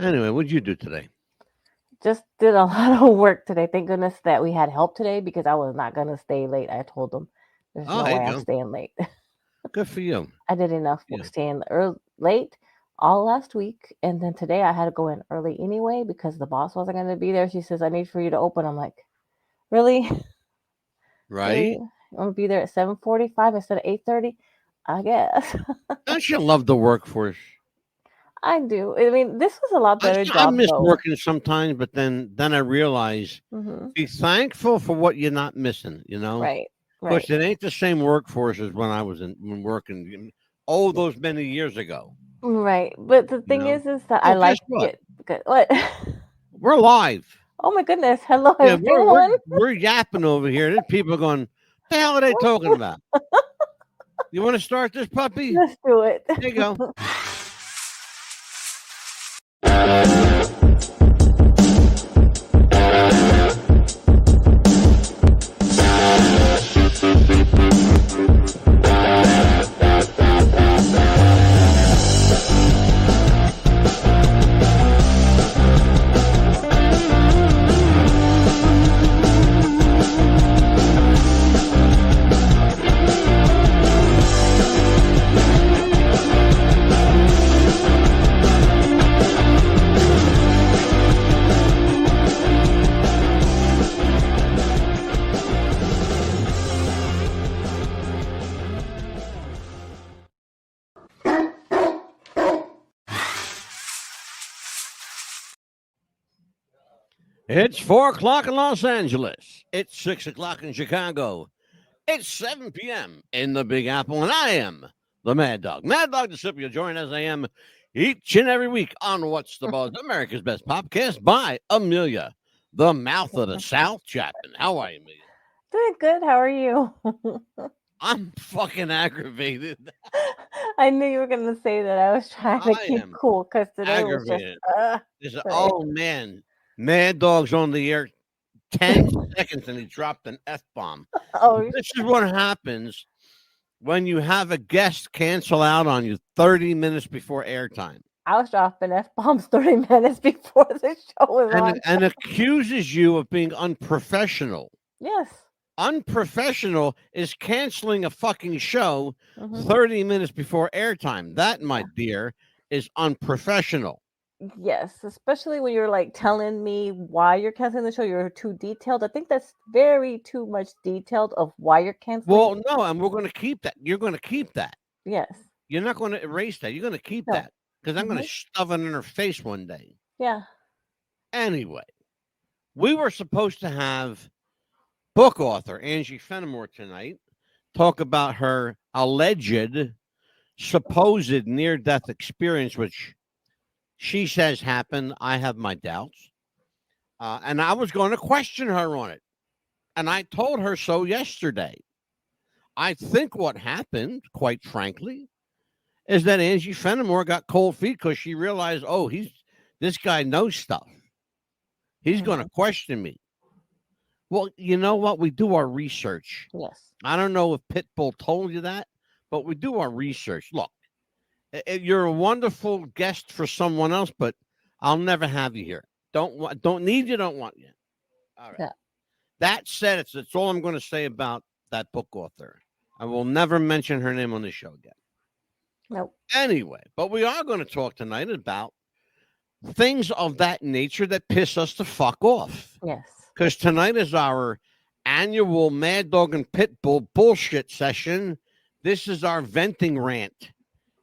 Anyway, what'd you do today? Just did a lot of work today. Thank goodness that we had help today because I was not gonna stay late. I told them there's Oh, no there you way I'm go. staying late. Good for you. I did enough Yeah. staying late all last week, and then today I had to go in early anyway because the boss wasn't gonna be there. She says I need for you to open. I'm like, really, really? Right? I'm gonna be there at 7:45 instead of 8:30. I guess Don't you love the workforce? I do. I mean, this was a lot better I job miss though. working sometimes, but then I realize Hmm. be thankful for what you're not missing. Right, Of course, right, it ain't the same workforce as when I was when working. Oh, those many years ago. right. But the You thing know. is that I Oh, guess like to what? get good. What? We're live. Oh my goodness. Hello, Yeah, we're everyone. we're yapping over here. There's people going, "The hell are they talking about?" You want to start this puppy? Let's do it. There you go. It's 4 o'clock in Los Angeles. It's 6 o'clock in Chicago. It's 7 p.m. in the Big Apple, and I am the Mad Dog. Mad Dog DeCipio, joined as I am each and every week on What's the Buzz, America's Best Podcast by Amelia, the mouth of the South Chapman. How are you, Amelia? Doing good. How are you? I'm fucking aggravated. I knew you were going to say that. I was trying to I keep am cool because today was just, aggravated. uh, today. Oh man, Mad Dog's on the air 10 seconds and he dropped an F bomb. Oh, This is what happens when you have a guest cancel out on you 30 minutes before airtime I was dropping F bombs 30 minutes before the show was and, on. and accuses you of being unprofessional. Yes. Unprofessional is canceling a fucking show Hmm. 30 minutes before airtime. That, my dear, is unprofessional. Yes. Especially when you're like telling me why you're canceling the show. You're too detailed. I think that's very too much detailed of why you're canceling. Well, no, and we're going to keep that. You're going to keep that. Yes. You're not going to erase that. You're going to keep No. that because I'm going Hmm. to shove it in her face one day. Yeah. Anyway, we were supposed to have book author Angie Fenimore tonight talk about her alleged, supposed near death experience, which she says happened. I have my doubts. And I was going to question her on it. And I told her so yesterday. I think what happened, quite frankly, is that Angie Fenimore got cold feet because she realized, oh, this guy knows stuff. He's going Hmm. to question me. Well, you know what? We do our research. Yes. I don't know if Pitbull told you that, but we do our research. Look, you're a wonderful guest for someone else, but I'll never have you here. Don't need you. Don't want you. All right. Yeah. That said, it's all I'm going to say about that book author. I will never mention her name on the show again. Nope. Anyway, but we are going to talk tonight about things of that nature that piss us the fuck off. Yes. Because tonight is our annual Mad Dog and Pitbull bullshit session. This is our venting rant.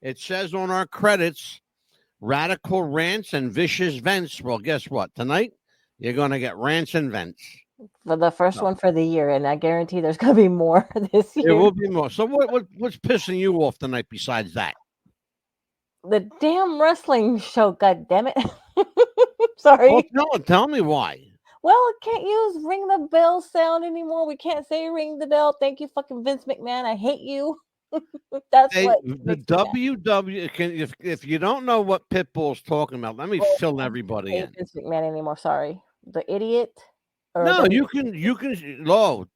It says on our credits, radical rants and vicious vents. Well, guess what? Tonight, you're going to get rants and vents. For the first So, one for the year, and I guarantee there's gonna be more this there year. will be more. So what's pissing you off tonight besides that? The damn wrestling show, god damn it. Well, Sorry. tell me why. Well, I can't use ring the bell sound anymore. We can't say ring the bell. Thank you, fucking Vince McMahon. I hate you. That's what The makes me mad. WW can if you don't know what Pitbull's talking about, let me Well, fill I everybody can't in. say Vince McMahon anymore. Sorry. The idiot. Or No, the you can. Oh,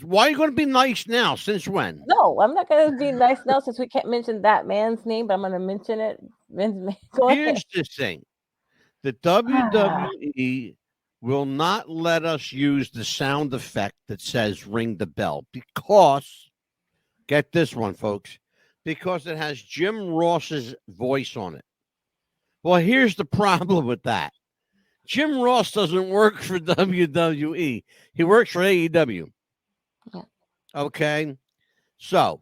why are you going to be nice now? Since when? No, I'm not gonna be nice now since we can't mention that man's name, but I'm gonna mention it. Vince McMahon. Go ahead. Here's the thing. The WWE will not let us use the sound effect that says ring the bell because, get this one, folks, because it has Jim Ross's voice on it. Well, here's the problem with that. Jim Ross doesn't work for WWE. He works for AEW. Yeah. Okay. So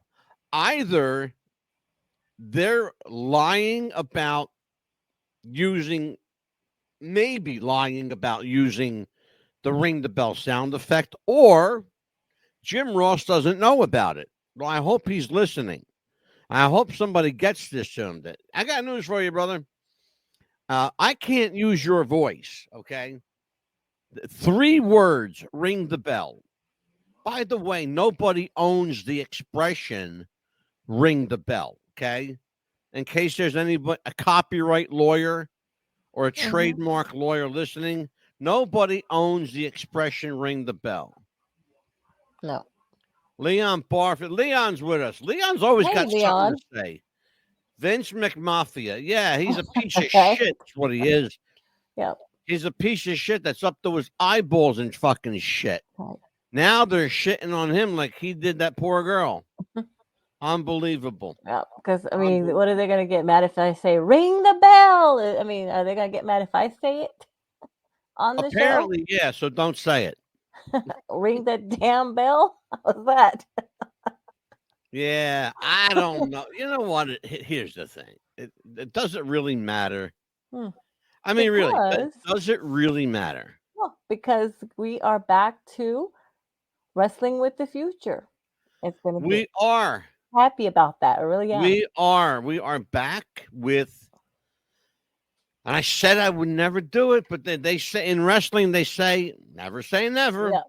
either they're lying about maybe lying about using the ring the bell sound effect, or Jim Ross doesn't know about it. Well, I hope he's listening. I hope somebody gets this to him. I got news for you, brother. I can't use your voice, okay? 3 words, ring the bell. By the way, nobody owns the expression ring the bell, okay? In case there's a copyright lawyer or a trademark lawyer listening, nobody owns the expression ring the bell. No. Leon Barfield. Leon's with us. Leon's always got Leon. something to say. Vince McMafia. Yeah, he's a piece of Okay. shit. That's what he is. Yep. He's a piece of shit that's up to his eyeballs in fucking shit. Right. Now they're shitting on him like he did that poor girl. Unbelievable. Yeah, because I mean, what are they going to get mad if I say ring the bell? I mean, are they going to get mad if I say it on the Apparently, yeah. So don't say it. show? Ring the damn bell? How's that? Yeah, I don't know. You know what? Here's the thing. It doesn't really matter. I mean, really, does it really matter? Well, because we are back to Wrestling with the Future. It's going to be. We are Happy about that. I really am. We are back with. And I said I would never do it, but they say in wrestling they say never say never. Yeah.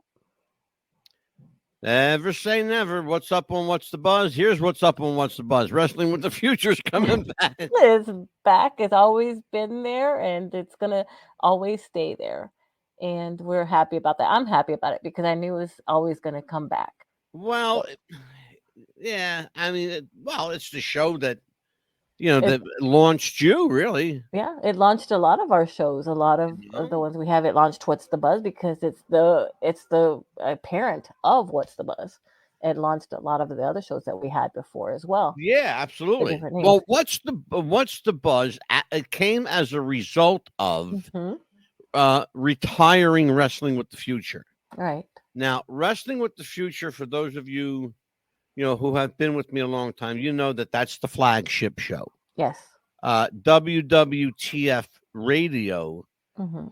Never say never. What's up on What's the Buzz? Here's what's up on What's the Buzz. Wrestling with the Future's coming back. It's back. It's always been there, and it's gonna always stay there. And we're happy about that. I'm happy about it because I knew it was always going to come back. Well, yeah. I mean, it's the show that that launched you, really. Yeah, it launched a lot of our shows. A lot of the ones we have. It launched What's the Buzz because it's the parent of What's the Buzz. It launched a lot of the other shows that we had before as well. Yeah, absolutely. Well, What's the Buzz? It came as a result of retiring Wrestling with the Future. Right. Now, Wrestling with the Future, for those of you, who have been with me a long time, that's the flagship show. Yes. WWTF Radio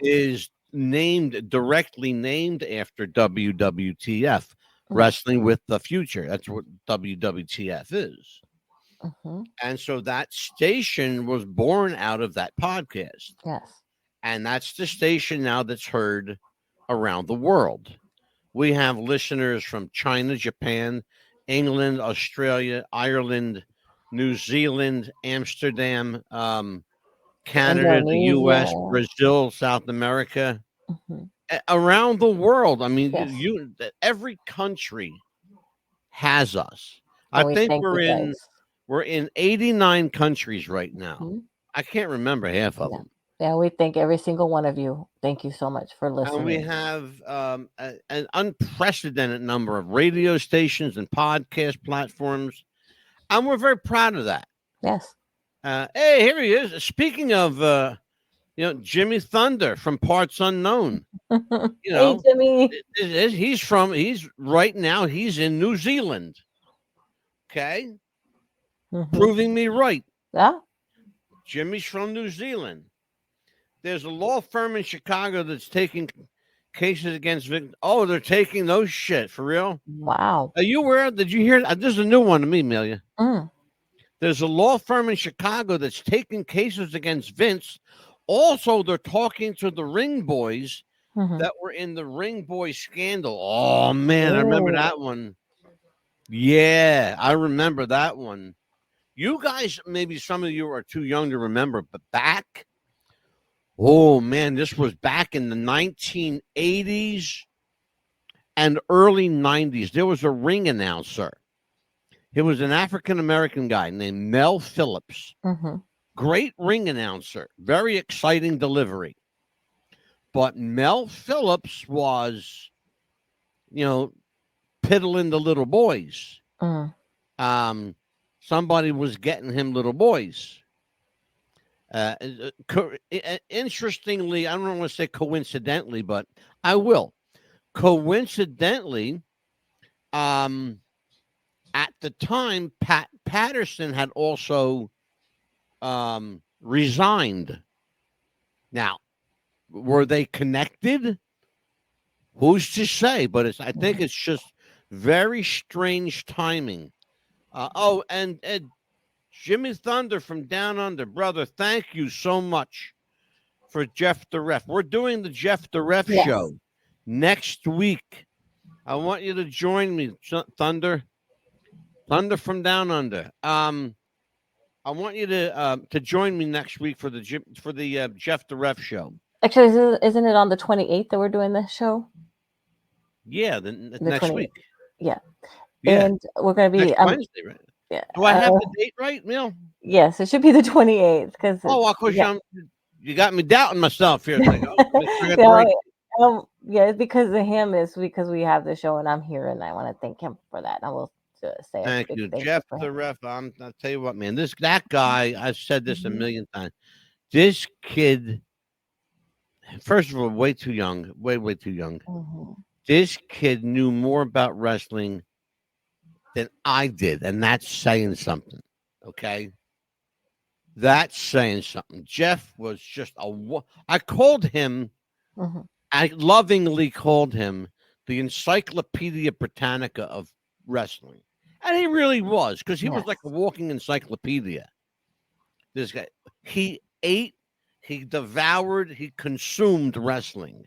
is directly named after WWTF, Wrestling with the Future. That's what WWTF is. And so that station was born out of that podcast. Yes. And that's the station now that's heard around the world. We have listeners from China, Japan, England, Australia, Ireland, New Zealand, Amsterdam, Canada, the U.S., Brazil, South America, around the world. I mean, every country has us. I think we're in 89 countries right now. I can't remember half of them. Yeah, we thank every single one of you. Thank you so much for listening. And we have an unprecedented number of radio stations and podcast platforms, and we're very proud of that. Yes. Hey, here he is. Speaking of, Jimmy Thunder from Parts Unknown. Hey, Jimmy. He's right now. He's in New Zealand. Okay, proving me right. Yeah. Jimmy's from New Zealand. There's a law firm in Chicago that's taking cases against victims. Oh, they're taking those shit for real? Wow. Are you aware? Did you hear? This is a new one to me, Amelia. There's a law firm in Chicago that's taking cases against Vince. Also, they're talking to the Ring Boys that were in the Ring Boy scandal. Oh, man, I remember that one. Yeah, I remember that one. You guys, maybe some of you are too young to remember, but back... Oh, man, this was back in the 1980s and early 90s. There was a ring announcer. He was an African-American guy named Mel Phillips. great ring announcer, very exciting delivery. But Mel Phillips was, piddling the little boys. Mm. Somebody was getting him little boys. Interestingly, I don't want to say coincidentally, but I will. Coincidentally, at the time, Pat Patterson had also resigned. Now, were they connected? Who's to say? But I think it's just very strange timing. And Jimmy Thunder from Down Under, brother, thank you so much for Jeff the Ref. We're doing the Jeff the Ref show next week. I want you to join me, Thunder from Down Under. I want you to join me next week for the Jeff the Ref show. Actually, isn't it on the 28th that we're doing this show? Yeah, the next 28th. Week. Yeah. And we're going to be Wednesday, right? Yeah. Do I have the date right, Neil? Yes, it should be the 28th. You got me doubting myself here. Like, it's because of him. It's because we have the show and I'm here and I want to thank him for that. I will say thank you, Jeff the Ref. I'll tell you what, man. That guy. I've said this a million times. This kid, first of all, way too young. Way too young. Mm-hmm. This kid knew more about wrestling than I did, and that's saying something. Okay, that's saying something. Jeff was just I called him. Mm-hmm. I lovingly called him the Encyclopedia Britannica of wrestling, and he really was, because he was like a walking encyclopedia. This guy, he ate, he devoured, he consumed wrestling,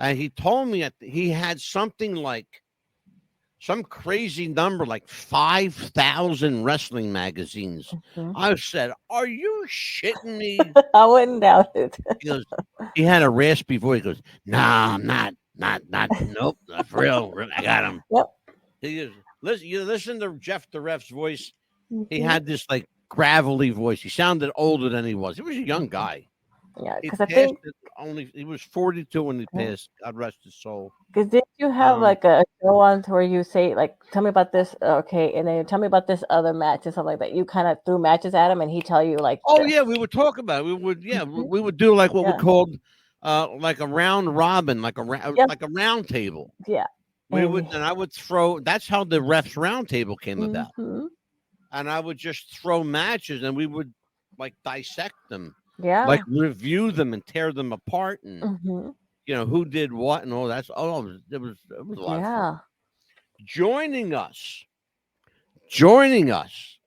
and he told me he had something like some crazy number, like 5,000 wrestling magazines. Mm-hmm. I said, "Are you shitting me?" I wouldn't doubt it. He goes, he had a raspy voice. He goes, "No, I'm not. Nope, not for real. I got him." Yep. He goes, listen to Jeff the Ref's voice. Mm-hmm. He had this like gravelly voice. He sounded older than he was. He was a young guy. Yeah, because I think he was 42 when he passed. God rest his soul. Because did you have like a show on where you say, like, tell me about this, okay, and then tell me about this other match and stuff like that? You kind of threw matches at him, and he tell you like, yeah, we would talk about it. We would, we would do like what we called like a round robin, like a round table. Yeah, and I would throw. That's how the refs round table came about. And I would just throw matches, and we would like dissect them. Yeah, like review them and tear them apart, and who did what and all that. It was a lot of fun. Joining us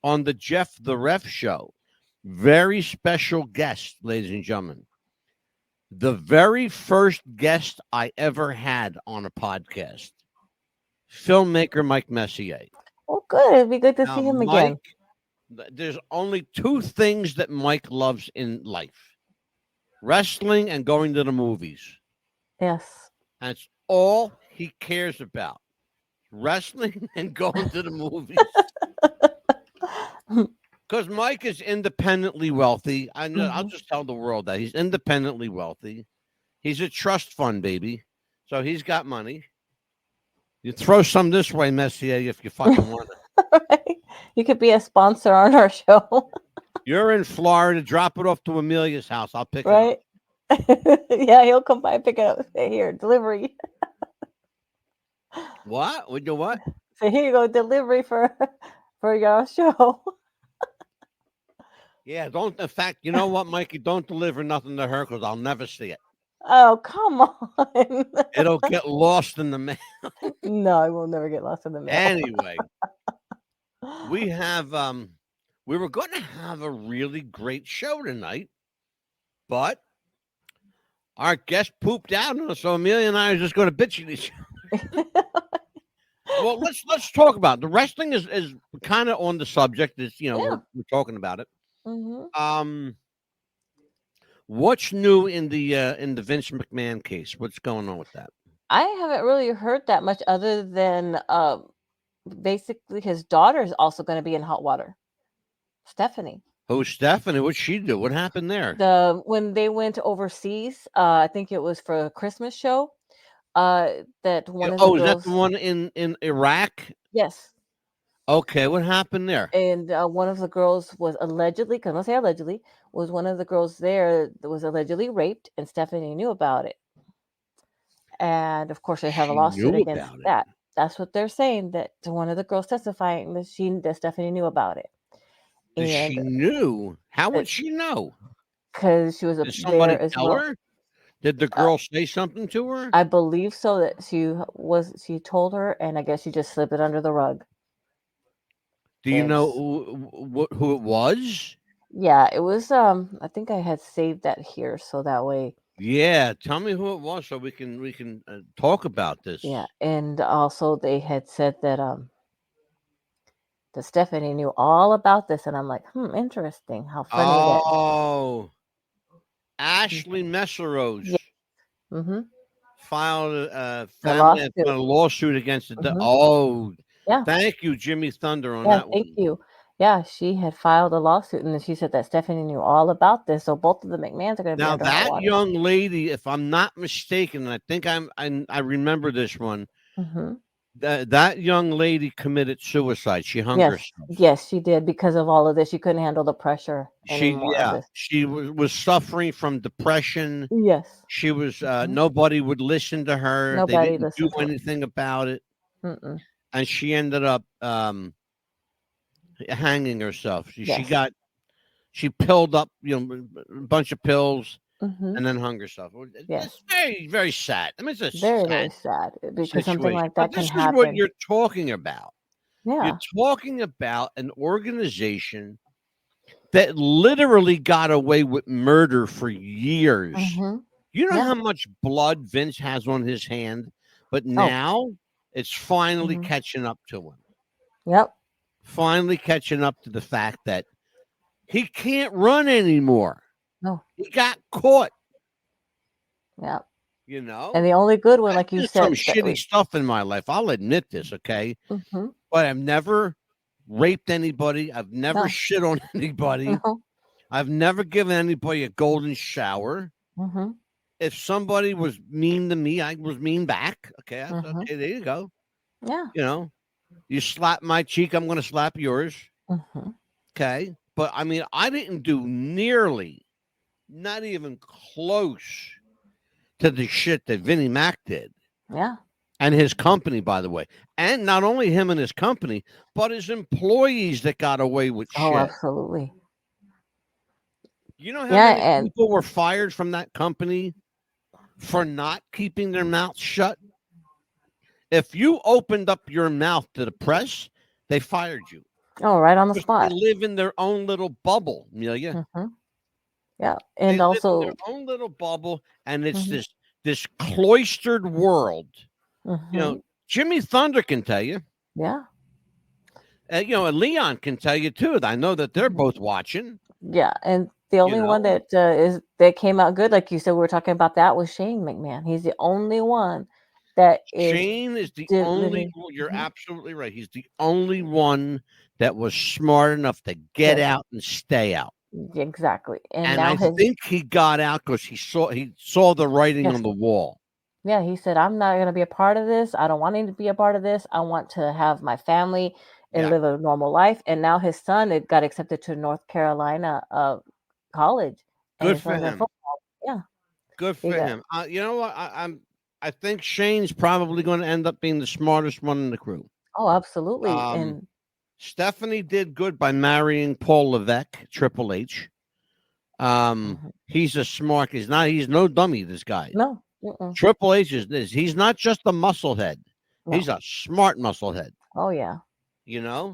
on the Jeff the Ref show, very special guest, ladies and gentlemen. The very first guest I ever had on a podcast, filmmaker Mike Messier. Oh, good. It'd be good to see him again. There's only two things that Mike loves in life: wrestling and going to the movies. Yes. That's all he cares about. Wrestling and going to the movies. Because Mike is independently wealthy. I'll just tell the world that he's independently wealthy. He's a trust fund baby. So he's got money. You throw some this way, Messier, if you fucking want it. Right. You could be a sponsor on our show. You're in Florida. Drop it off to Amelia's house. I'll pick it up. Yeah, he'll come by and pick it up. Say, here, delivery. What? Would you what? So here you go, delivery for your show. Yeah, don't. In fact, you know what, Mikey? Don't deliver nothing to her, because I'll never see it. Oh, come on. It'll get lost in the mail. No, it will never get lost in the mail. Anyway, we have we were going to have a really great show tonight, but our guest pooped out on us, so Amelia and I are just going to bitch at each other. Well, let's talk about it. The wrestling is kind of on the subject. Is we're talking about it. What's new in the Vince McMahon case? What's going on with that? I haven't really heard that much, other than basically his daughter is also going to be in hot water. Stephanie. Who's Stephanie? What'd she do? What happened there? When they went overseas, I think it was for a Christmas show. That one of the Oh, is that the girls, one in Iraq? yes, Okay, what happened there? and one of the girls was allegedly, because I say allegedly, was one of the girls there that was allegedly raped, and Stephanie knew about it. And of course, they have a She lawsuit knew against about it. that. That's what they're saying. That one of the girls testifying that Stephanie knew about it, She and knew. How would she know? because she was Did there somebody as tell well. her? Did the girl say something to her? I believe so. That she told her, and I guess she just slipped it under the rug. Do you And know who it was? yeah, it was. I think I had saved that here, so that way. Yeah, tell me who it was so we can talk about this. Yeah, and also they had said that Stephanie knew all about this, and I'm like, interesting. How funny that. Oh, Ashley Messerose Yeah. Mm-hmm. filed The a lawsuit. lawsuit against the. Mm-hmm. Oh, Yeah. thank you, Jimmy Thunder, on Yeah. that Thank one. you. Yeah, she had filed a lawsuit, and then she said that Stephanie knew all about this. So both of the McMahons are going to be Now under hot that water. young lady, if I'm not mistaken, and I think I remember this one. Mm-hmm. That young lady committed suicide. She hung Yes, herself. yes, she did because of all of this. She couldn't handle the pressure anymore of this. She was suffering from depression. Yes. She was Mhm. nobody would listen to her. They Nobody didn't do listened to her. anything about it, Mm-mm. and she ended up hanging herself. Yes. She pilled up, a bunch of pills, Mm-hmm. and then hung herself. Yes. It's very, very sad. I mean, it's a Very, sad very sad because something situation. like But that can this is what happen. you're talking about. You're Yeah. talking about an organization that literally got away with murder for years. Mm-hmm. You know Yeah. how much blood Vince has on his hand, but Oh. now it's finally Mm-hmm. catching up to him. Yep. Finally catching up to the fact that he can't run anymore. No. He got caught. Yep. You know, And the only good one, I like you did some said, shitty stuff in my life. I'll admit this, okay? mm-hmm. But I've never raped anybody. I've never No. shit on anybody. No. I've never given anybody a golden shower. Mm-hmm. If somebody was mean to me, I was mean back. Okay, Mm-hmm. okay, there you go. Yeah. You slap my cheek, I'm going to slap yours. Mm-hmm. Okay, but I mean, I didn't do nearly, not even close to the shit that Vinnie Mac did. Yeah. And his company, by the way. And not only him and his company, but his employees that got away with Oh, shit. absolutely. You know how many people were fired from that company for not keeping their mouths shut? If you opened up your mouth to the press, they fired you. Oh, right on the spot. They live in their own little bubble, Amelia. Mm-hmm. Yeah, and they also live in their own little bubble, and it's this cloistered world. Mm-hmm. Jimmy Thunder can tell you. Yeah. And Leon can tell you too. I know that they're both watching. Yeah, and the only one that that came out good, like you said, we were talking about that was Shane McMahon. He's the only one that Shane is the only. You're absolutely right. He's the only one that was smart enough to get out and stay out. Exactly, and I think he got out because he saw the writing on the wall. Yeah, he said, "I'm not going to be a part of this. I don't want him to be a part of this. I want to have my family and live a normal life." And now his son got accepted to North Carolina college. Good for him. Yeah, good for him. You know what? I think Shane's probably going to end up being the smartest one in the crew. Oh, absolutely. And Stephanie did good by marrying Paul Levesque, Triple H. He's a smart. He's no dummy. This guy. No. Triple H is this. He's not just a musclehead. No. He's a smart musclehead. Oh yeah. Yeah.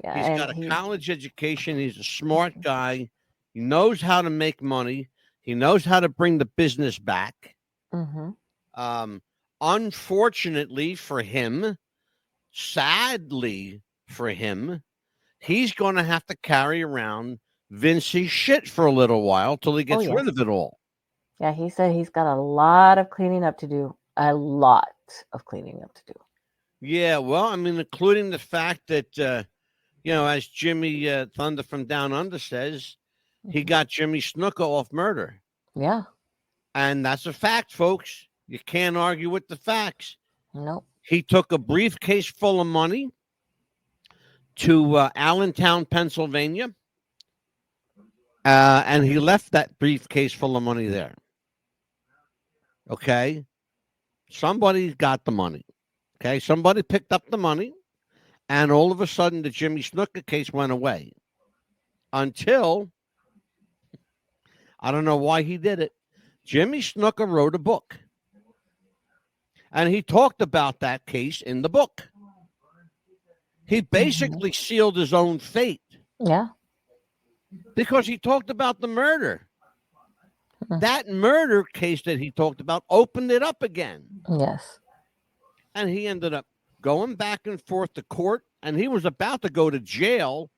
He's got a college education. He's a smart guy. He knows how to make money. He knows how to bring the business back. Unfortunately for him, sadly for him, he's going to have to carry around Vince's shit for a little while till he gets rid of it all. Yeah, he said he's got a lot of cleaning up to do. A lot of cleaning up to do. Yeah, well, I mean, including the fact that, as Jimmy Thunder from Down Under says, he Mhm. got Jimmy Snuka off murder. Yeah. And that's a fact, folks. You can't argue with the facts. Nope. He took a briefcase full of money to Allentown, Pennsylvania, and he left that briefcase full of money there. Okay? Somebody got the money. Okay? Somebody picked up the money, and all of a sudden the Jimmy Snuka case went away until I don't know why he did it. Jimmy Snuka wrote a book, and he talked about that case in the book. He basically sealed his own fate. Yeah. Because he talked about the murder. Mhm. That murder case that he talked about opened it up again. Yes. And he ended up going back and forth to court, and he was about to go to jail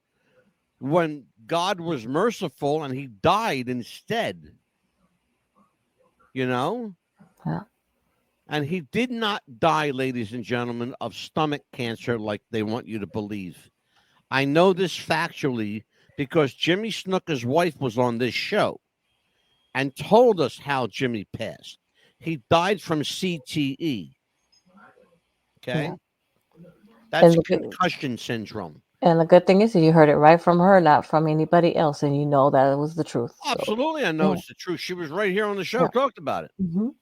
when God was merciful and he died instead. Yeah. And he did not die, ladies and gentlemen, of stomach cancer like they want you to believe. I know this factually because Jimmy Snuka's wife was on this show and told us how Jimmy passed. He died from CTE. Okay. Yeah. That's And concussion syndrome. the good thing is that you heard it right from her, not from anybody else, and you know that it was the truth. So, Absolutely. I know yeah. it's the truth. She was right here on the show, Yeah. talked about it. Mhm.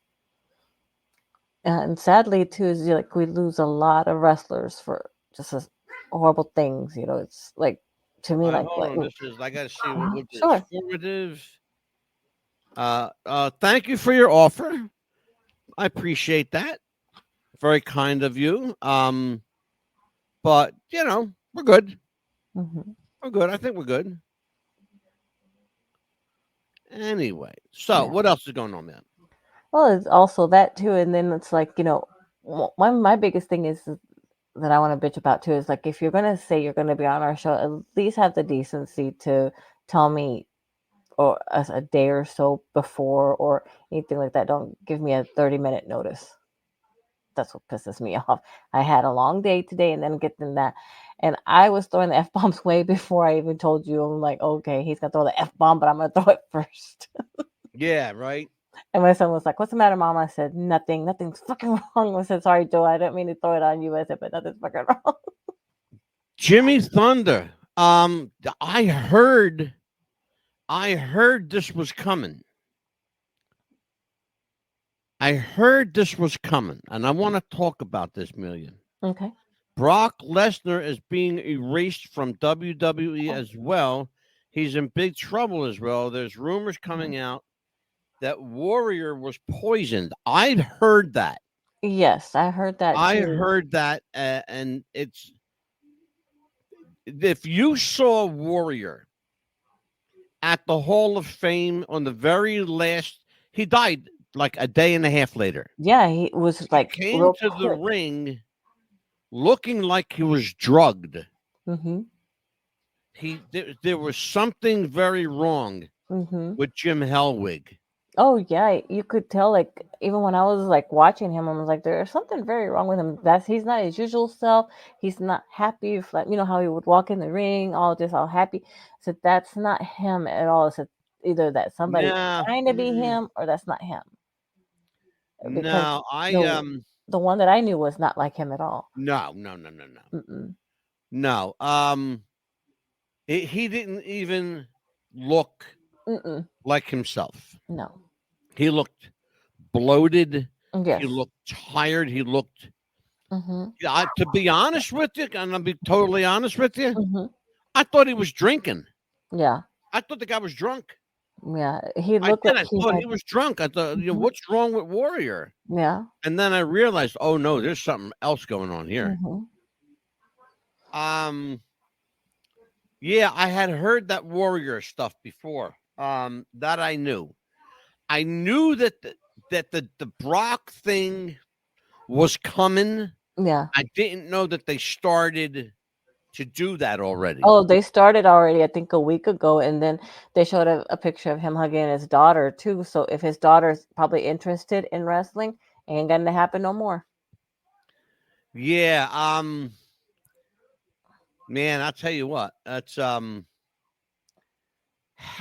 And sadly, too, is like we lose a lot of wrestlers for just horrible things. It's like to me, like Hold on. This is, I got to see what this sure. formative. Thank you for your offer. I appreciate that. Very kind of you. But we're good. Mhm. We're good. I think we're good. Anyway, so Yeah. what else is going on, man? Well, it's also that too, and then it's like one of my biggest thing is that I want to bitch about too is like if you're gonna say you're gonna be on our show, at least have the decency to tell me or a day or so before or anything like that. Don't give me a 30-minute notice. That's what pisses me off. I had a long day today and then getting that. And I was throwing the F bombs way before I even told you. I'm like, okay, he's gonna throw the F bomb, but I'm gonna throw it first. Yeah, right. And my son was like, "What's the matter, Mom?" I said, "Nothing. Nothing's fucking wrong." I said, "Sorry, Joe. I didn't mean to throw it on you." I said, "But nothing's fucking wrong." Jimmy Thunder. I heard this was coming. I heard this was coming, and I want to talk about this, Million. Okay. Brock Lesnar is being erased from WWE as well. He's in big trouble as well. There's rumors coming out that Warrior was poisoned. I'd heard that. Yes, I heard that I too. heard that, and it's if you saw Warrior at the Hall of Fame on the very last, he died like a day and a half later. Yeah, he was He like came real to the quick. ring looking like he was drugged. Mm-hmm. There was something very wrong Mm-hmm. with Jim Hellwig. Oh yeah, you could tell. Like even when I was like watching him, I was like, "There's something very wrong with him. He's not his usual self. He's not happy. Like how he would walk in the ring, all happy." So that's not him at all. So either that somebody's Nah, trying to be him, or that's not him. Because no, the one that I knew was not like him at all. no. Mm-mm. No. He didn't even look Mm-mm. like himself. No. He looked bloated. Yes. He looked tired. He looked. Mm-hmm. To be honest with you, and I'll be totally honest with you, Mm-hmm. I thought he was drinking. Yeah. I thought the guy was drunk. Yeah. He I looked did. like I thought he was drunk. I thought, Mhm. what's wrong with Warrior? Yeah. And then I realized, oh no, there's something else going on here. Mm-hmm. Yeah, I had heard that Warrior stuff before. That I knew. I knew that the Brock thing was coming. Yeah. I didn't know that they started to do that already. Oh, they started already, I think, a week ago, and then they showed a picture of him hugging his daughter too. So if his daughter's probably interested in wrestling, ain't gonna happen no more. Yeah. Man, I'll tell you what. That's how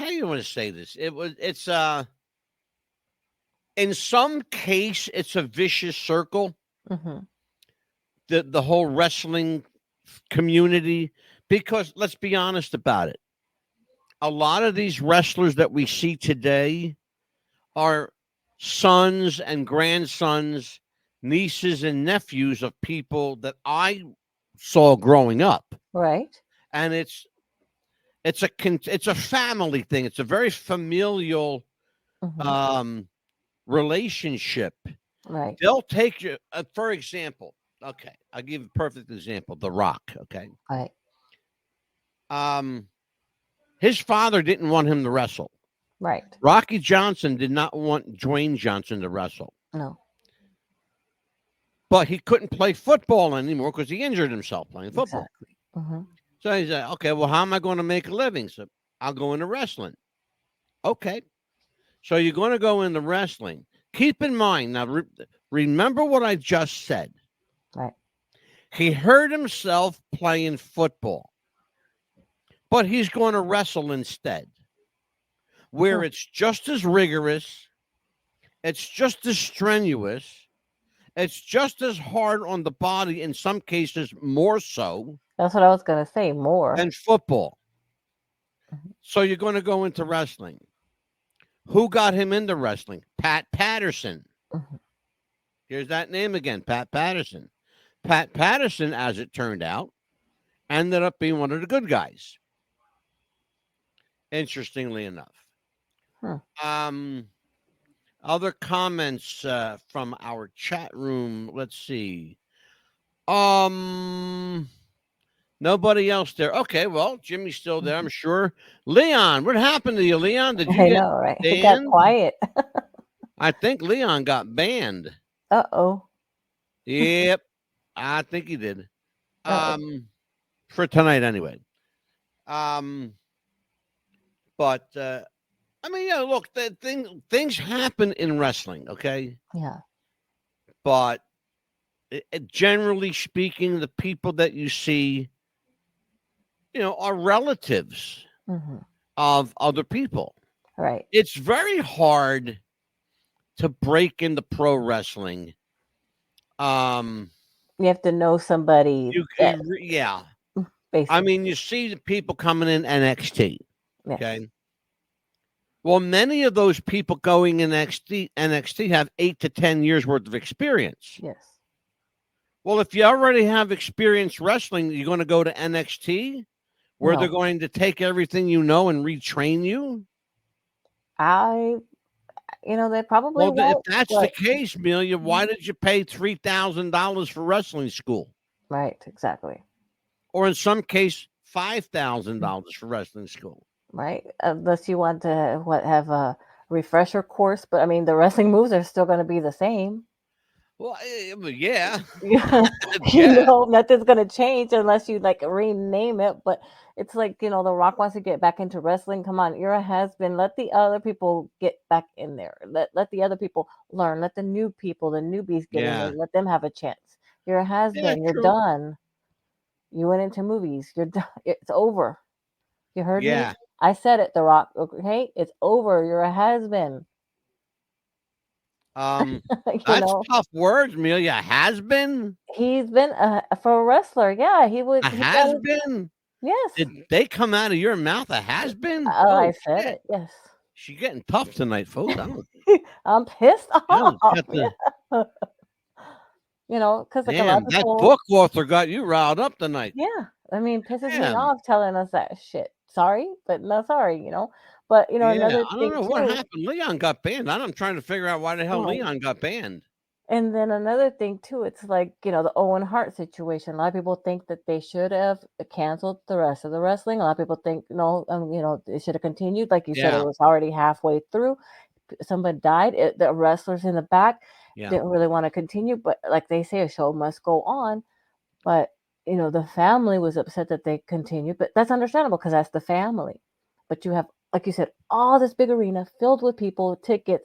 do you want to say this? It's in some case it's a vicious circle. Mm-hmm. The whole wrestling community, because let's be honest about it. A lot of these wrestlers that we see today are sons and grandsons, nieces and nephews of people that I saw growing up. Right. And it's a family thing. It's a very familial Mm-hmm. um relationship. Right. They'll take you for example. Okay, I'll give you a perfect example. The Rock. Okay, Right. um, his father didn't want him to wrestle. Right. Rocky Johnson did not want Dwayne Johnson to wrestle, No. but he couldn't play football anymore because he injured himself playing football. Exactly. Mm-hmm. So he said, "Okay, well, how am I going to make a living?" So I'll go into wrestling. Okay, so you're going to go into wrestling. Keep in mind now. Remember what I just said. Right. He hurt himself playing football, but he's going to wrestle instead, where Hmm. it's just as rigorous, it's just as strenuous, it's just as hard on the body, in some cases, more so That's what I was gonna say. More. than football. Mhm. So you're going to go into wrestling. Who got him into wrestling? Pat Patterson. Mhm. Here's that name again, Pat Patterson. Pat Patterson, as it turned out, ended up being one of the good guys, interestingly enough. Hmm. Um, Other comments from our chat room. Let's see. Um, Nobody else there. Okay, well, Jimmy's still there, I'm Mhm. sure. Leon, what happened to you, Leon? Did you I get know, right? It got banned? quiet. I think Leon got banned. Uh-oh. Yep, I think he did. Uh-oh. For tonight anyway. Um, but I mean, yeah, look, things happen in wrestling, okay? Yeah. But generally speaking, the people that you see, are relatives Mm-hmm. of other people. Right. It's very hard to break into pro wrestling. Um, You have to know somebody that yeah. I basically. mean, you see the people coming in NXT. Yes. Okay. Well, many of those people going in NXT have 8 to 10 years worth of experience. Yes. Well, if you already have experience wrestling, you're going to go to NXT where they're No. going to take everything you know and retrain you. I they probably Well, if won't, that's the but case, Amelia, Mhm. why did you pay $3,000 for wrestling school? Right, exactly. Or in some case, five thousand Mm. dollars for wrestling school. Right. Unless you want to have a refresher course, but I mean the wrestling moves are still going to be the same. Well, yeah, Yeah, yeah, nothing's gonna change unless you like rename it. But it's like, The Rock wants to get back into wrestling. Come on, you're a has-been. Let the other people get back in there. Let the other people learn. Let the new people, the newbies get in there. yeah, Let them have a chance. You're a yeah. has-been. You're True. done. You went into movies. You're done. It's over. You heard me? Yeah. I said it, The Rock. Okay, it's over. You're a has-been. Um, you that's know, tough words, Amelia. Has been he's been for a wrestler. Yeah, he would. a He got has his, been. yes. Did they come out of your mouth? A has been. Oh, Oh I said shit, it. Yes. she getting tough tonight, folks. I don't. I'm pissed I don't off. get the Yeah. Because like a lot damn. of That people, book author got you riled up tonight. yeah. I mean, pisses me Damn. off telling us that shit. Sorry, but not sorry. But Yeah, another I don't thing know what too. happened. Leon got banned. I'm trying to figure out why the hell Right. Leon got banned. And then another thing too, it's like, the Owen Hart situation. A lot of people think that they should have canceled the rest of the wrestling. A lot of people think no, it should have continued. Like you said, it Yeah, was already halfway through. Somebody died. The wrestlers in the back yeah, didn't really want to continue, but like they say, a show must go on. But the family was upset that they continued, but that's understandable because that's the family. But you have, like you said, all this big arena filled with people, tickets.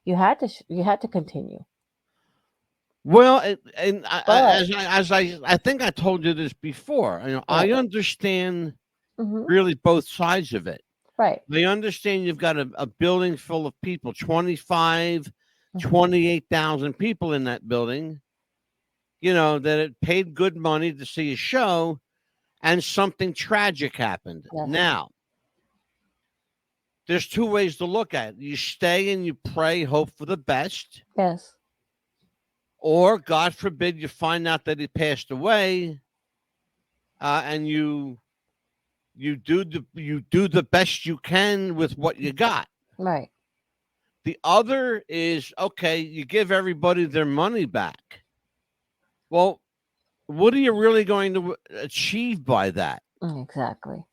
You had to continue. Well, But I think I told you this before. I right. understand Hmm. really both sides of it. Right. I understand you've got a building full of people, 25, Hmm. 28,000 people in that building, that it paid good money to see a show and something tragic happened. Yes. Now, there's two ways to look at it. You stay and you pray, hope for the best, Yes. or God forbid you find out that he passed away, and you do the best you can with what you got. Right. The other is okay, you give everybody their money back. Well, what are you really going to achieve by that? Exactly.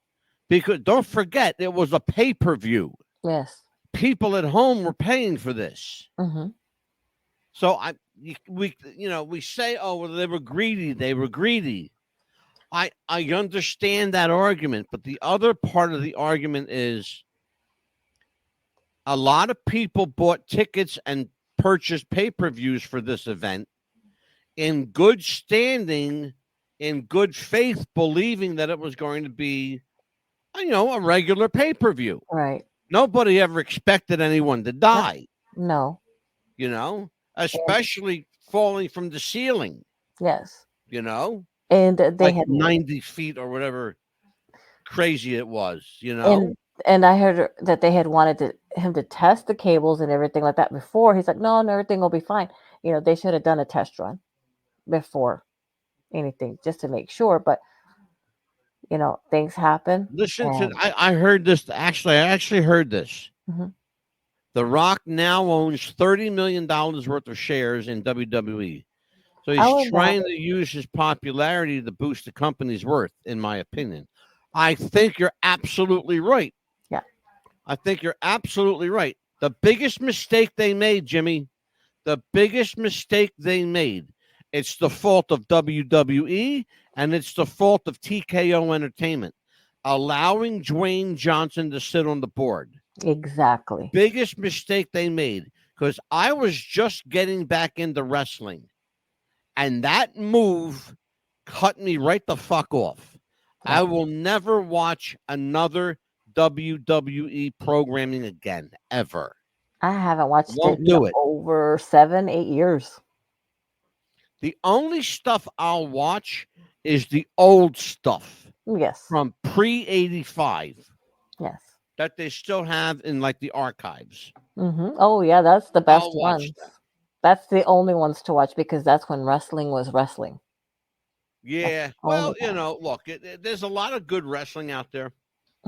Because don't forget, it was a pay-per-view. Yes. People at home were paying for this. Hmm. So we say, oh, well, they were greedy. They were greedy. I understand that argument, but the other part of the argument is a lot of people bought tickets and purchased pay-per-views for this event in good standing, in good faith, believing that it was going to be, a regular pay-per-view. Right. Nobody ever expected anyone to die, No. And especially falling from the ceiling, yes. you know, And they like had 90 feet or whatever crazy it was, and and I heard that they had wanted him to test the cables and everything like that before. He's like, no, no, everything will be fine. They should have done a test run before anything just to make sure. But things happen. Listen to, And I heard this, actually, I actually heard this. mhm. The Rock now owns $30 million worth of shares in WWE. So I he's would not. trying to use his popularity to boost the company's worth, in my opinion. I think you're absolutely right. Yeah. I think you're absolutely right. The biggest mistake they made, Jimmy, the biggest mistake they made, it's the fault of WWE and it's the fault of TKO Entertainment, allowing Dwayne Johnson to sit on the board. Exactly. Biggest mistake they made, because I was just getting back into wrestling. And that move cut me right the fuck off. Yeah. I will never watch another WWE programming again, ever. I haven't watched it Won't in do it. over 7, 8 years. The only stuff I'll watch is the old stuff Yes. from pre-85 Yes. that they still have in like the archives. Oh yeah, that's the best I'll watch ones. that. That's the only ones to watch because that's when wrestling was wrestling. Yeah. Only Well, time. look, there's a lot of good wrestling out there.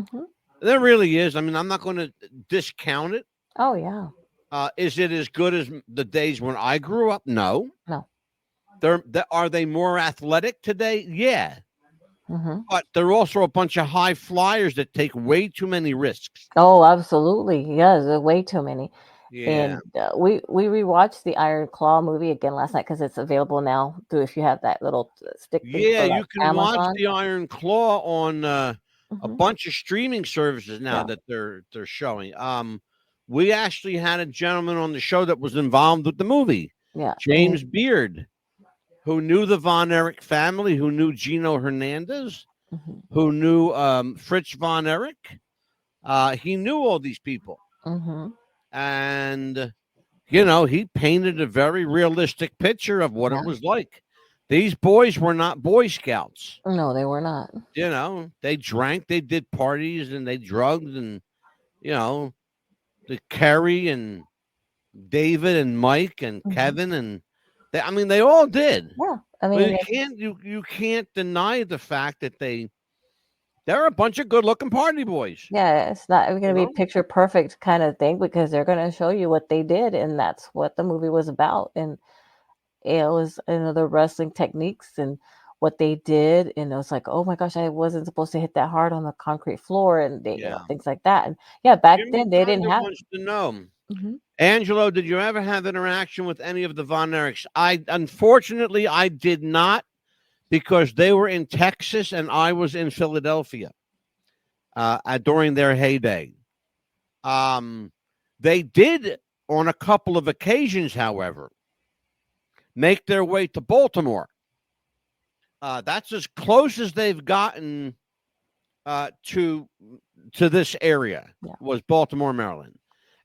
Hmm. There really is. I mean, I'm not going to discount it. Oh yeah. Is it as good as the days when I grew up? No. No. Are they more athletic today? Yeah. Hmm. But they're also a bunch of high flyers that take way too many risks. Oh, absolutely. Yes, there's way too many. Yeah. And we rewatched the Iron Claw movie again last night because it's available now through if you have that little stick thing Yeah, for you like can watch Amazon. the Iron Claw on a Hmm. bunch of streaming services now Yeah. that they're showing. We actually had a gentleman on the show that was involved with the movie, Yeah. James Beard, who knew the Von Erich family, who knew Gino Hernandez, Hmm. who knew Fritz Von Erich. He knew all these people. Hmm. And, he painted a very realistic picture of what Yeah. it was like. These boys were not Boy Scouts. No, they were not. They drank, they did parties, and they drugged, and, the Kerry and David and Mike and Hmm. Kevin, and they all did. Yeah. I But mean, you can't deny the fact that they're a bunch of good looking party boys. yeah, it's not going You to be know? picture perfect kind of thing because they're going to show you what they did, and that's what the movie was about. And it was the wrestling techniques and what they did, and it was like, oh my gosh, I wasn't supposed to hit that hard on the concrete floor, and they, Yeah. things like that. And yeah, back Jimmy then they didn't Thunder have. wants to know, Mhm. Angelo, did you ever have interaction with any of the Von Erichs? Unfortunately I did not, because they were in Texas and I was in Philadelphia during their heyday. They did on a couple of occasions, however. make their way to Baltimore. That's as close as they've gotten to this area was Baltimore, Maryland.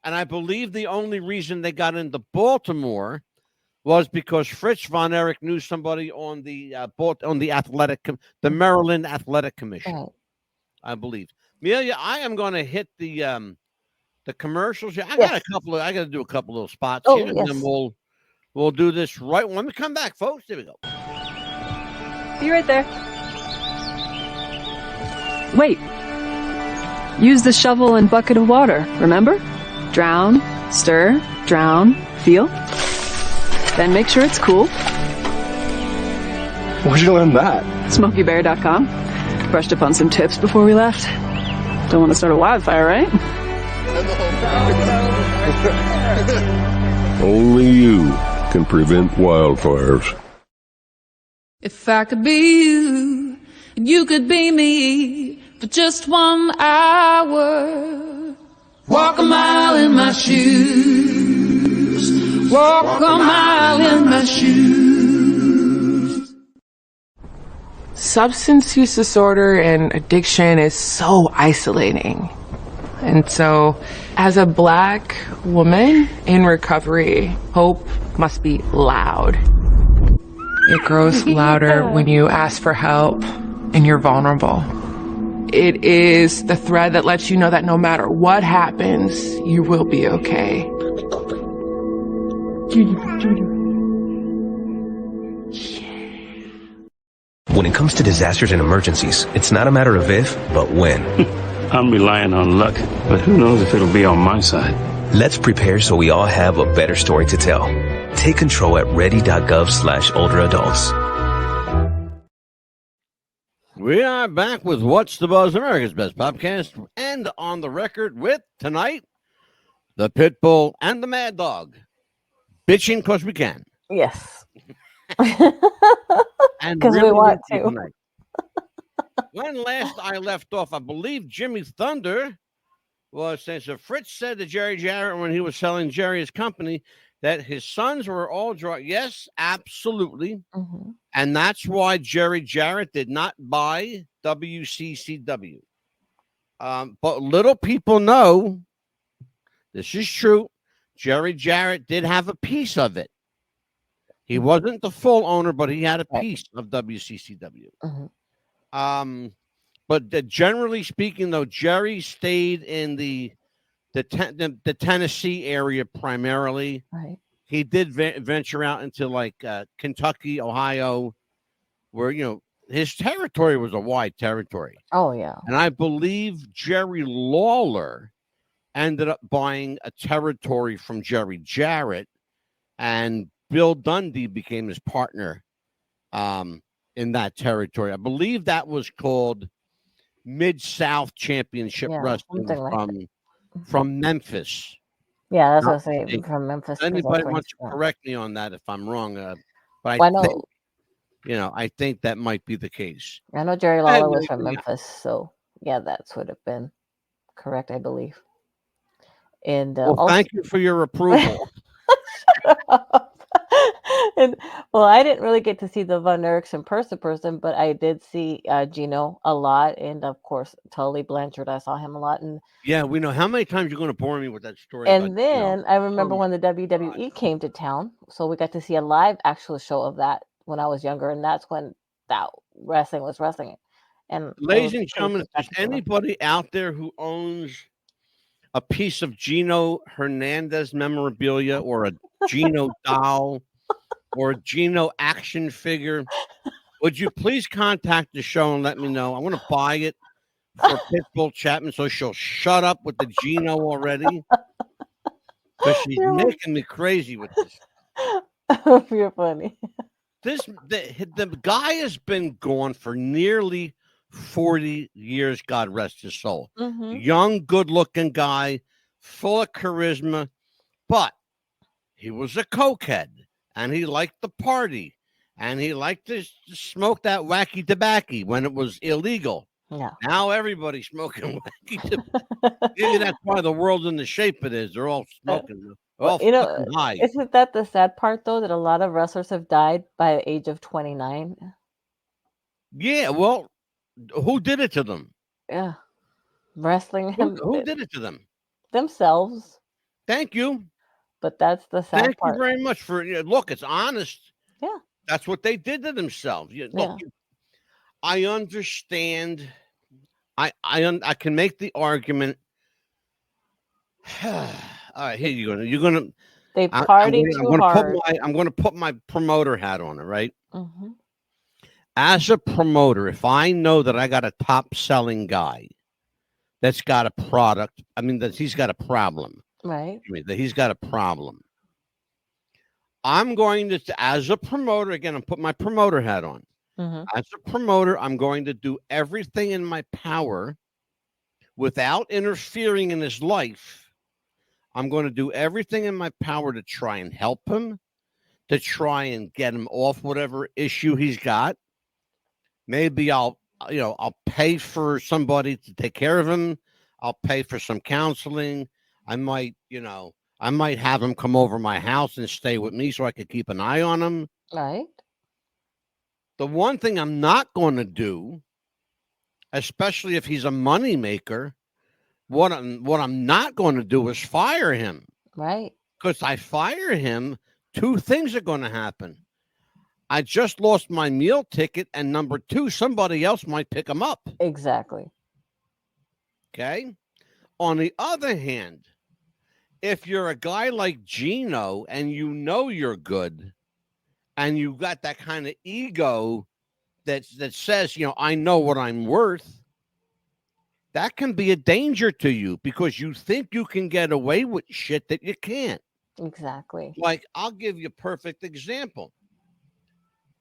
And I believe the only reason they got into Baltimore was because Fritz von Erich knew somebody on the the Maryland Athletic Commission. Right. I believe. Amelia, I am going to hit the commercials. I got a couple of. I got to do a couple little spots here, and then we'll do this right when we come back, folks. Here we go. Be right there. Wait. Use the shovel and bucket of water, remember? Drown, stir, drown, feel. Then make sure it's cool. Where'd you learn that? SmokeyBear.com. Brushed up on some tips before we left. Don't want to start a wildfire, right? Only you can prevent wildfires. If I could be you, and you could be me for just 1 hour. Walk a mile in my shoes. Walk a mile in my shoes. Substance use disorder and addiction is so isolating. And so, as a Black woman in recovery, hope must be loud. It grows louder when you ask for help and you're vulnerable. It is the thread that lets you know that no matter what happens, you will be okay. When it comes to disasters and emergencies, it's not a matter of if, but when. I'm relying on luck, but who knows if it'll be on my side. Let's prepare so we all have a better story to tell. Take control at ready.gov/older-adults. We are back with What's the Buzz, America's Best Podcast, and on the record with tonight, the Pitbull and the MadDog. Bitching because we can. Yes. And because we want to. Tonight. When last I left off, I believe Jimmy Thunder was saying, so Fritz said to Jerry Jarrett when he was selling Jerry's company that his sons were all drunk. Yes, absolutely. Mm-hmm. And that's why Jerry Jarrett did not buy WCCW. But little people know, this is true, Jerry Jarrett did have a piece of it. He wasn't the full owner, but he had a piece of WCCW. Mm-hmm. But generally speaking, though, Jerry stayed in the Tennessee area primarily. Right. He did venture out into like Kentucky, Ohio, where, you know, his territory was a wide territory. Oh, yeah. And I believe Jerry Lawler ended up buying a territory from Jerry Jarrett, and Bill Dundee became his partner in that territory. I believe that was called Mid-South Championship Wrestling from Memphis. Yeah, that's what I was saying, from Memphis. Anybody wants to correct me on that if I'm wrong. But I think that might be the case. I know Jerry Lawler was from Memphis, so yeah, that's would have been correct, I believe. And thank you for your approval. And I didn't really get to see the Von Erichs in person, but I did see Gino a lot, and of course Tully Blanchard. I saw him a lot, and yeah, we know how many times you're going to bore me with that story. And then I remember when the WWE came to town, so we got to see a live actual show of that when I was younger, and that's when that wrestling was wrestling. And ladies and gentlemen, if there's anybody out there who owns a piece of Gino Hernandez memorabilia or a Gino doll or a Gino action figure, would you please contact the show and let me know? I want to buy it for Pitbull Chapman so she'll shut up with the Gino already, because she's making me crazy with this. You're funny. The guy has been gone for nearly 40 years, God rest his soul. Mm-hmm. Young, good-looking guy, full of charisma, but he was a cokehead, and he liked the party, and he liked to smoke that wacky tobacco when it was illegal. Yeah. Now everybody's smoking wacky tobacco. Maybe that's why the world's in the shape it is. They're all smoking Well, You know, fucking high. isn't that the sad part though, that a lot of wrestlers have died by the age of 29? Yeah, well, who did it to them? Yeah, wrestling Who did it to them? themselves. Thank you. But that's the sad Thank you part. very much for look. It's honest. Yeah. That's what they did to themselves. Look, I understand. I can make the argument. All right, here you go. You're gonna. They party too hard. I'm going to put my promoter hat on. All right? Mhm. As a promoter, if I know that I got a top selling guy that's got a product, I mean that he's got a problem. Right. That he's got a problem. I'm going to, as a promoter, again, I'm putting my promoter hat on. Mhm. As a promoter, I'm going to do everything in my power without interfering in his life. I'm going to do everything in my power to try and help him, to try and get him off whatever issue he's got. Maybe I'll pay for somebody to take care of him. I'll pay for some counseling. I might have him come over my house and stay with me so I could keep an eye on him. Right. The one thing I'm not going to do, especially if he's a money maker, what I'm not going to do is fire him. Right. Because I fire him, two things are going to happen. I just lost my meal ticket, and number two, somebody else might pick him up. Exactly. Okay. On the other hand, if you're a guy like Gino and you know you're good and you got that kind of ego that says, I know what I'm worth, that can be a danger to you because you think you can get away with shit that you can't. Exactly. Like, I'll give you a perfect example.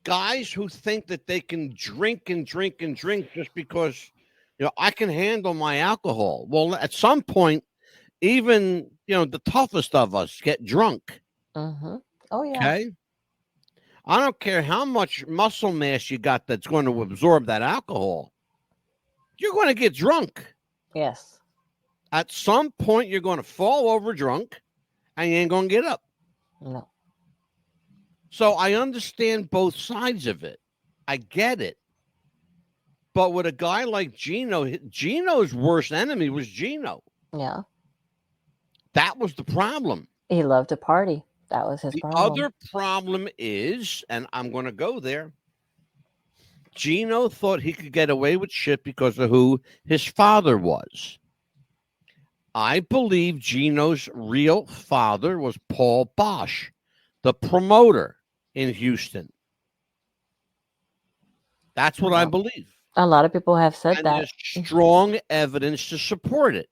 Guys who think that they can drink and drink and drink just because, I can handle my alcohol. Well, at some point, even, the toughest of us get drunk. Mm-hmm. Oh, yeah. Okay. I don't care how much muscle mass you got that's going to absorb that alcohol. You're going to get drunk. Yes. At some point, you're going to fall over drunk and you ain't going to get up. No. So I understand both sides of it. I get it. But with a guy like Gino, Gino's worst enemy was Gino. Yeah. That was the problem. He loved to party. That was his problem. The other problem is, and I'm going to go there, Gino thought he could get away with shit because of who his father was. I believe Gino's real father was Paul Bosch, the promoter in Houston. That's what I believe. A lot of people have said and that. There's strong evidence to support it,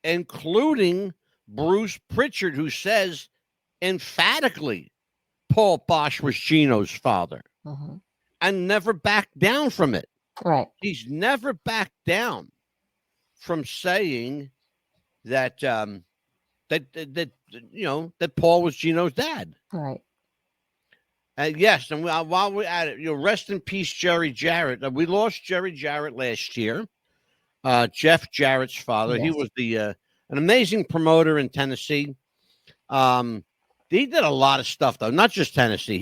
including Bruce Pritchard, who says emphatically Paul Bosch was Gino's father and never backed down from it. Right. He's never backed down from saying that that Paul was Gino's dad. Right. Yes, and while we're at it, rest in peace, Jerry Jarrett. We lost Jerry Jarrett last year. Jeff Jarrett's father. Yes. He was an amazing promoter in Tennessee. He did a lot of stuff, though, not just Tennessee.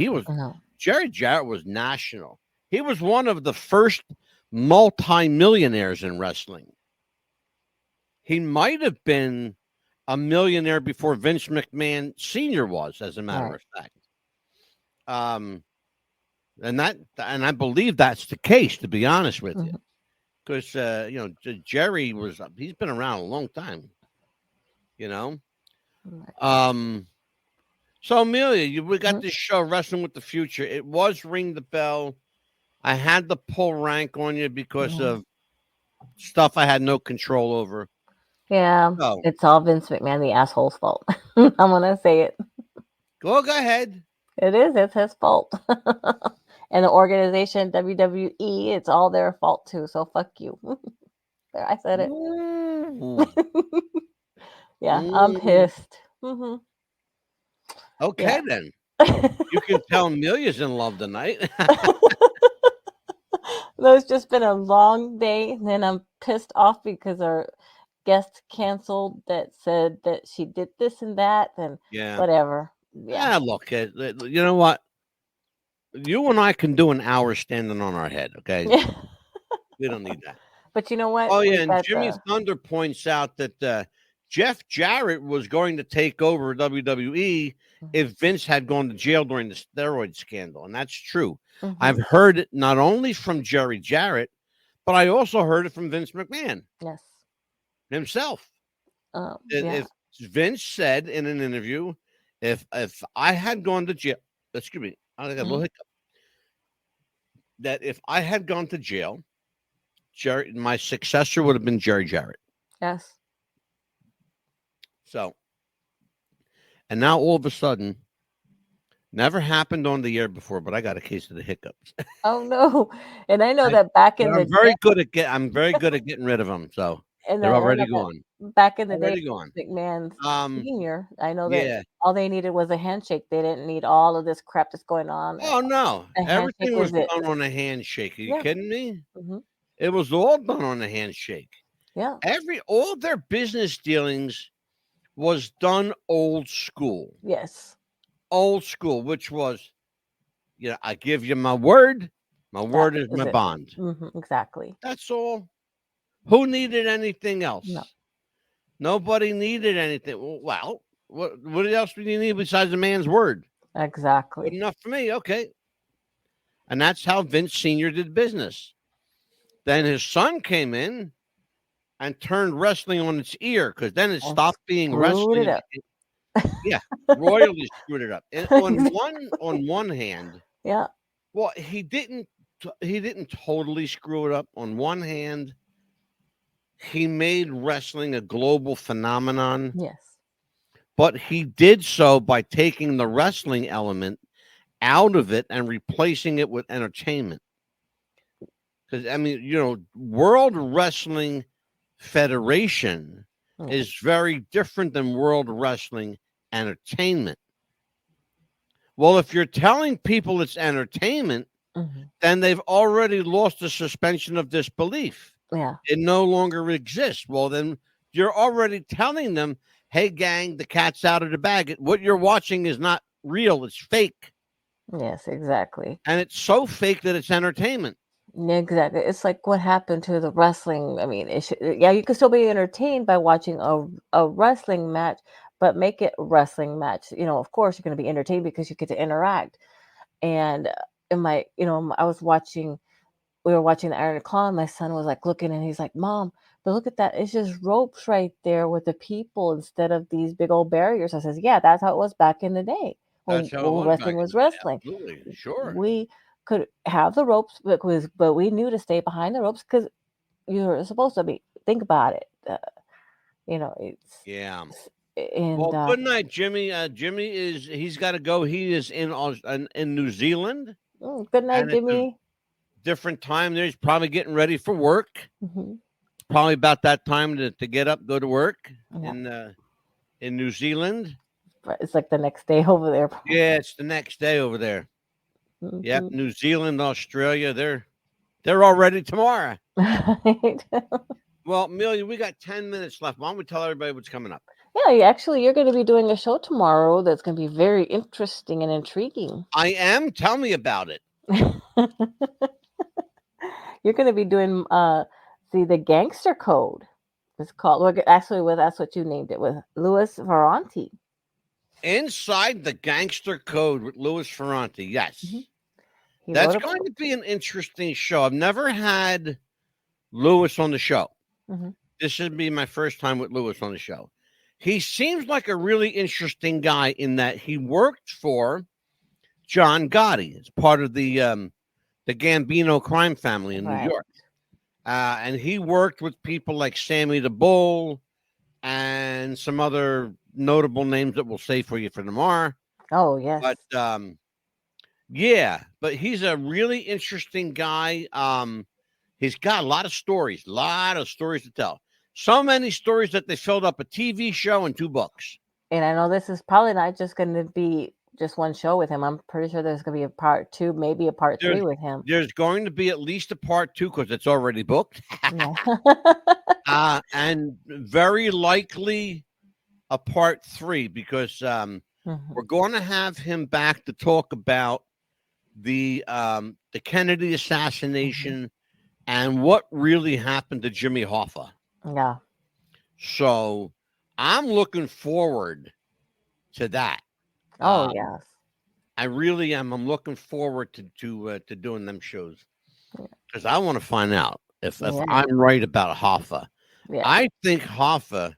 Jerry Jarrett was national. He was one of the first multi-millionaires in wrestling. He might have been a millionaire before Vince McMahon Sr. was, as a matter of fact. And I believe that's the case, to be honest with you, because Jerry he's been around a long time, So Amelia, we got this show, Wrestling with the Future. It was Ring the Bell. I had to pull rank on you because of stuff I had no control over. Yeah, it's all Vince McMahon, the asshole's fault. I'm gonna say it. Go ahead. It is. It's his fault. And the organization WWE, it's all their fault too. So fuck you. There, I said it. Yeah, I'm pissed. Okay, then. You can tell Amelia's in love tonight. No, it's just been a long day, and then I'm pissed off because guest canceled that said that she did this and that and Yeah. whatever. Yeah. Look, you know what? You and I can do an hour standing on our head, okay? We don't need that. But you know what? Oh, We yeah, and got Jimmy the Thunder points out that Jeff Jarrett was going to take over WWE if Vince had gone to jail during the steroid scandal, and that's true. Mhm. I've heard it not only from Jerry Jarrett, but I also heard it from Vince McMahon yes. himself. Yeah. If Vince said in an interview, if I had gone to jail, excuse me, I got a little hiccup, that if I had gone to jail, my successor would have been Jerry Jarrett. Yes. So, and now all of a sudden, never happened on the air before, but I got a case of the hiccups. Oh no. And I know that back in the I'm very day, good at I'm very good at getting rid of them. So and they're I know already that gone. back in the day, Already gone. McMahon's Um, senior, I know that yeah. all they needed was a handshake. They didn't need all of this crap that's going on. Oh no, A handshake everything was was it. done on a handshake. Are you Yeah. kidding me? hmm It was all done on a handshake. Yeah. All their business dealings was done old school. Yes. Old school, which was, I give you my word. My word is was my it. bond. Exactly. That's all. Who needed anything else? No. Nobody needed anything. Well, what else do you need besides a man's word? Good Exactly. enough for me. Okay. And that's how Vince Sr. did business. Then his son came in and turned wrestling on its ear, because then it And stopped being screwed wrestling. it up. Yeah, royally screwed it up. And on one hand, Yeah. well, he didn't totally screw it up. On one hand, he made wrestling a global phenomenon, Yes. but he did so by taking the wrestling element out of it and replacing it with entertainment. Because, I mean, World Wrestling Federation is very different than World Wrestling Entertainment. Well, if you're telling people it's entertainment, then they've already lost the suspension of disbelief. Yeah. It no longer exists. Well, then you're already telling them, hey, gang, the cat's out of the bag. What you're watching is not real. It's fake. Yes, exactly. And it's so fake that it's entertainment. Exactly. It's like what happened to the wrestling. I mean, you can still be entertained by watching a wrestling match, but make it a wrestling match. Of course you're going to be entertained because you get to interact. And we were watching the Iron Claw, and my son was like looking, and he's like, Mom, but look at that. It's just ropes right there with the people instead of these big old barriers. I says, yeah, that's how it was back in the day. That's how it was wrestling back was in the day. wrestling. Absolutely. Sure. We could have the ropes, but we knew to stay behind the ropes because you're supposed to be. Think about it. It's Yeah. and Well, good night, Jimmy. Jimmy he's got to go. He is in New Zealand. good night, and it's a Jimmy. different time there. He's probably getting ready for work. Mhm. Probably about that time to get up, go to work Yeah. in New Zealand. It's like the next day over there. Yeah, it's the next day over there. Yep, New Zealand, Australia, they're already tomorrow. Well, Amelia, we got 10 minutes left. Why don't we tell everybody what's coming up? Yeah, you're going to be doing a show tomorrow that's going to be very interesting and intriguing. I am. Tell me about it. You're going to be doing the Gangster Code. It's called. Actually, that's what you named it, with Louis Ferranti. Inside the Gangster Code with Louis Ferranti. Yes. Mm-hmm. That's going to be an interesting show. I've never had Louis on the show. Mm-hmm. This should be my first time with Louis on the show. He seems like a really interesting guy in that he worked for John Gotti. It's part of the Gambino crime family in New York. And he worked with people like Sammy the Bull and some other notable names that we'll say for you for tomorrow. Oh, yes. But but he's a really interesting guy. He's got a lot of stories to tell. So many stories that they filled up a TV show and 2 books. And I know this is probably not just going to be just one show with him. I'm pretty sure there's going to be a part 2, maybe a part 3 with him. There's going to be at least a part 2 because it's already booked. Yeah. And very likely a part 3 because we're going to have him back to talk about the Kennedy assassination and what really happened to Jimmy Hoffa. Yeah. So I'm looking forward to that. Oh, yes. I really am. I'm looking forward to doing them shows because I want to find out if I'm right about Hoffa. Yeah. I think Hoffa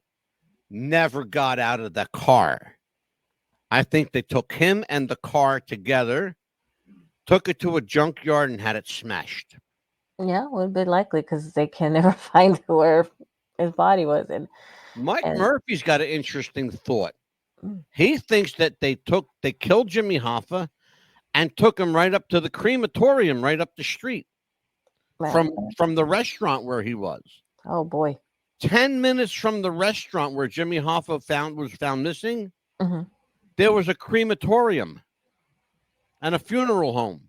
never got out of the car. I think they took him and the car together, took it to a junkyard, and had it smashed. Yeah, would be likely because they can never find where his body was. And Mike Murphy's got an interesting thought. He thinks that they killed Jimmy Hoffa and took him right up to the crematorium right up the street from the restaurant where he was. Oh boy. 10 minutes from the restaurant where Jimmy Hoffa was found missing, there was a crematorium and a funeral home.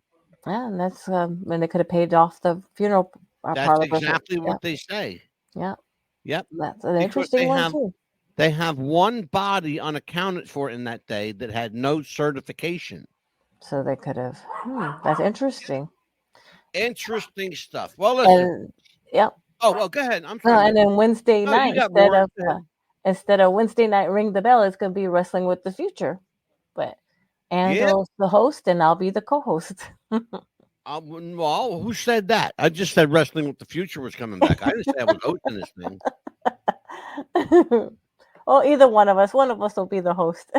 Yeah, and that's when they could have paid off the funeral That's exactly what they say. Yeah. Yep. That's an interesting one too. They have one body unaccounted for in that day that had no certification. So they could have. That's interesting. Interesting stuff. Well, listen. Yep. Oh, well, go ahead. I'm sorry. And then Wednesday night, instead of Wednesday night Ring the Bell, it's going to be Wrestling with the Future. But Angelo's the host, and I'll be the co-host. Well, who said that? I just said Wrestling with the Future was coming back. I didn't say I was hosting this thing. Well, either one of us will be the host.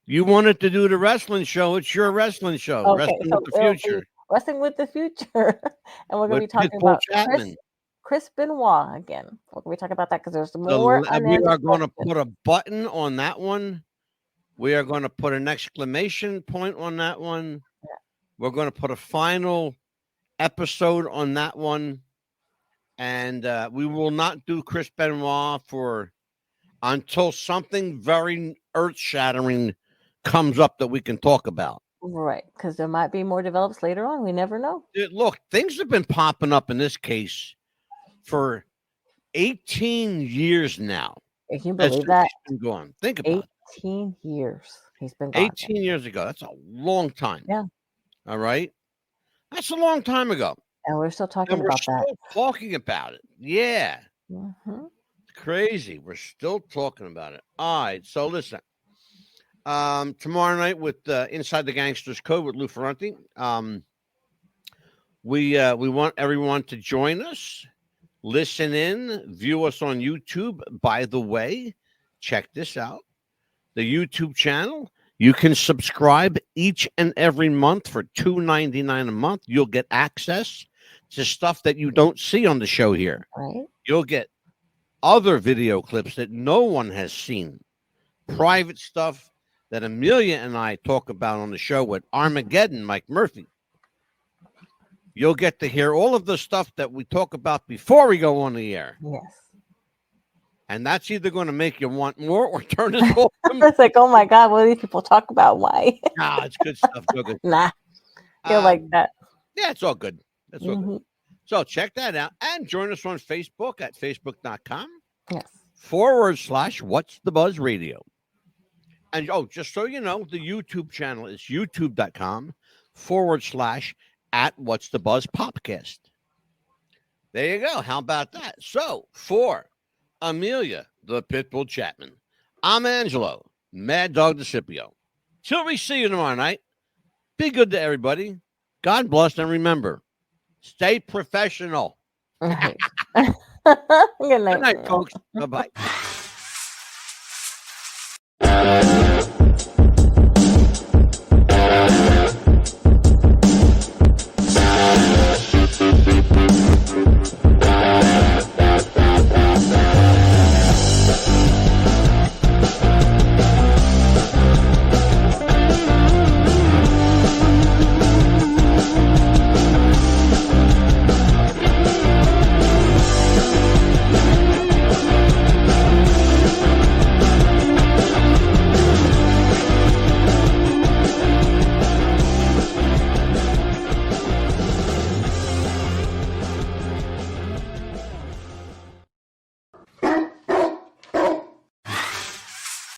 You wanted to do the wrestling show. It's your wrestling show. Okay, Wrestling with the Future. Wrestling with the Future. And we're going to be talking Pitbull about Chris Benoit again. We're going to be talking about that because there's more. We are going to put a button on that one. We are going to put an exclamation point on that one. Yeah. We're going to put a final episode on that one. And we will not do Chris Benoit until something very earth-shattering comes up that we can talk about. Right, because there might be more develops later on. We never know. Look, things have been popping up in this case for 18 years now. Can you believe that? He's been gone. Think about it. 18 years he's been gone. 18 years ago. That's a long time. Yeah. All right. That's a long time ago. And we're still talking about that. Talking about it. Yeah. Mm-hmm. Crazy. We're still talking about it. All right. So listen. Tomorrow night with Inside the Gangsters Code with Lou Ferranti. We want everyone to join us, listen in, view us on YouTube. By the way, check this out. The YouTube channel. You can subscribe each and every month for $2.99 a month. You'll get access to stuff that you don't see on the show here. Right. You'll get other video clips that no one has seen. Private stuff that Amelia and I talk about on the show with Armageddon, Mike Murphy. You'll get to hear all of the stuff that we talk about before we go on the air. Yes. And that's either going to make you want more or turn it off. It's like, oh my God, what do these people talk about? Why? Nah, it's good stuff. Good. Nah, feel like that. Yeah, it's all good. That's all good. So check that out and join us on Facebook at facebook.com yes. / What's the Buzz Radio. And just so you know, the YouTube channel is youtube.com / at What's the Buzz Popcast. There you go. How about that? So for Amelia, the Pitbull Chapman, I'm Angelo, MadDog DeCipio. Till we see you tomorrow night, be good to everybody. God bless, and remember, stay professional. Good night. Good night, folks. Bye-bye.